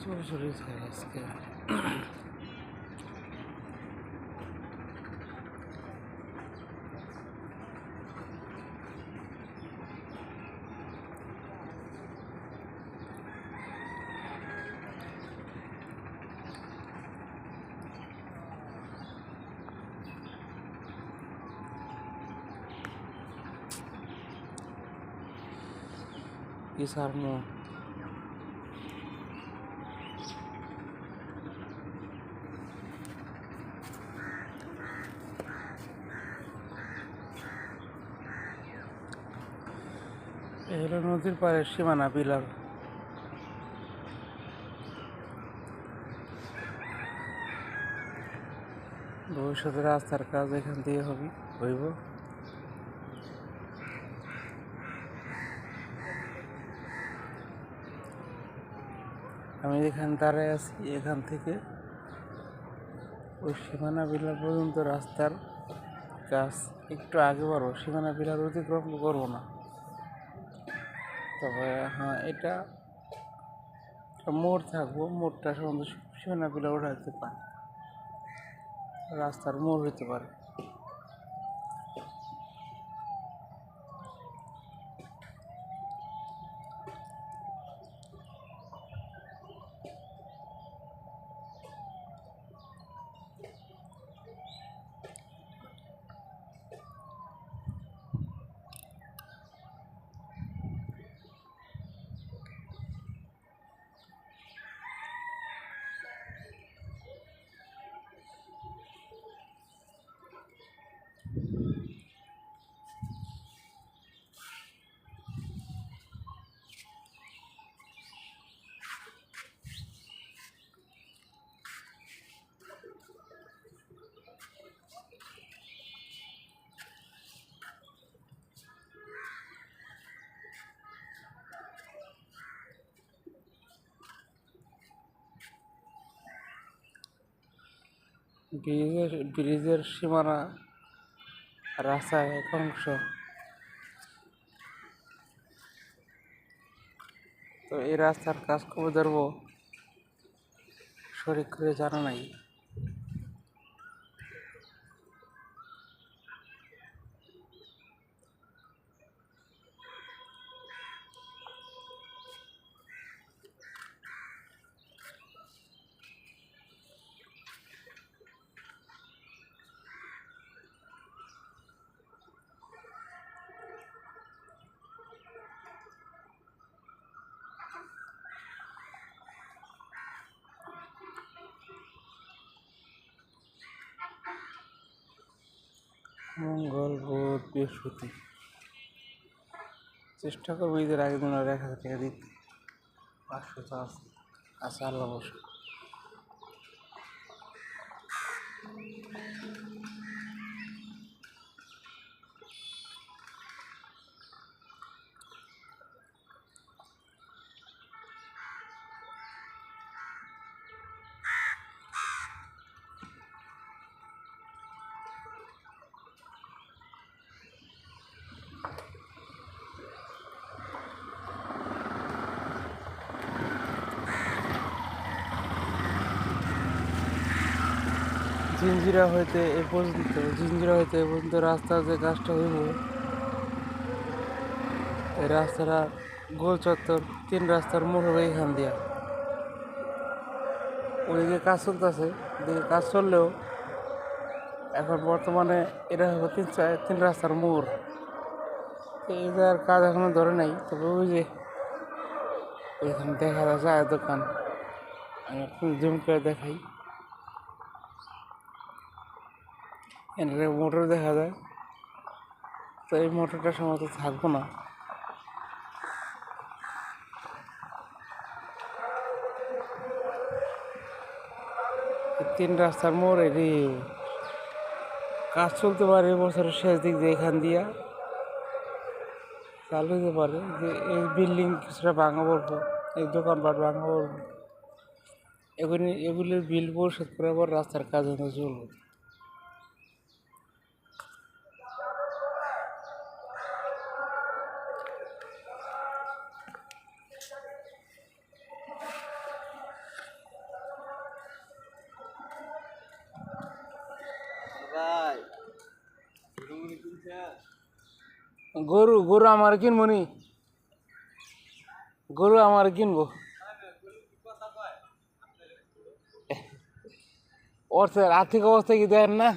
সরাসরি আজকে কি সারমো এগুলো নদীর পাড়ের সীমানা পিলার। ভবিষ্যতে রাস্তার কাজ এখান দিয়ে হইব। আমি এখানে দাঁড়ায় আছি, এখান থেকে ওই সীমানা পিলার পর্যন্ত রাস্তার কাজ একটু আগে বাড়বো, সীমানা পিলার অতিক্রম করবো না। তবে হ্যাঁ, এটা মোড় থাকবো, মোড়টা সম্বন্ধে সীমানা পিলার উঠাইতে পারে, রাস্তার মোড় হইতে পারে। ব্রিজের সীমানা রাস্তার এক অংশ। তো এই রাস্তার কাজ কবে ধরবো সঠিক করে জানা নাই। মঙ্গল, বুধ, বৃহস্পতি চেষ্টা করবো ঈদের আগের দিন 1,000 টাকা দিতে। 500 তো আছে আল্লাহ বসে। জিঞ্জিরা হইতে এ পর্যন্ত রাস্তার যে কাজটা হইব, এই রাস্তাটা গোল চত্বর 3 রাস্তার মোড় হবে এখান দিয়া। ওইদিকে কাজ চলতেছে, ওদিকে কাজ চললেও এখন বর্তমানে এটা হবে 3 রাস্তার মোড়। এই জায়গার কাজ এখনো ধরে নাই। তবে ওই যে এখানে দেখা যায় চায়ের দোকান, আমি একটু জুম করে দেখাই। এখানে মোটর দেখা যায়। তো এই মোটরটা সম্ভবত থাকবো না। এই 3 রাস্তার মোড় এটি কাজ চলতে পারে বছরের শেষ দিক দিয়ে, এখান দিয়া চালু হতে পারে। যে এই বিল্ডিং কিছুটা ভাঙা পড়বো, এই দোকানপাট ভাঙা পড়বো, এগুলির বিল পরিশোধ করে আবার রাস্তার কাজ হতে চলবে। গরু গরু আমার কিনবো নি, গরু আমার কিনবো। অর্থের আর্থিক অবস্থা কি দেখেন না?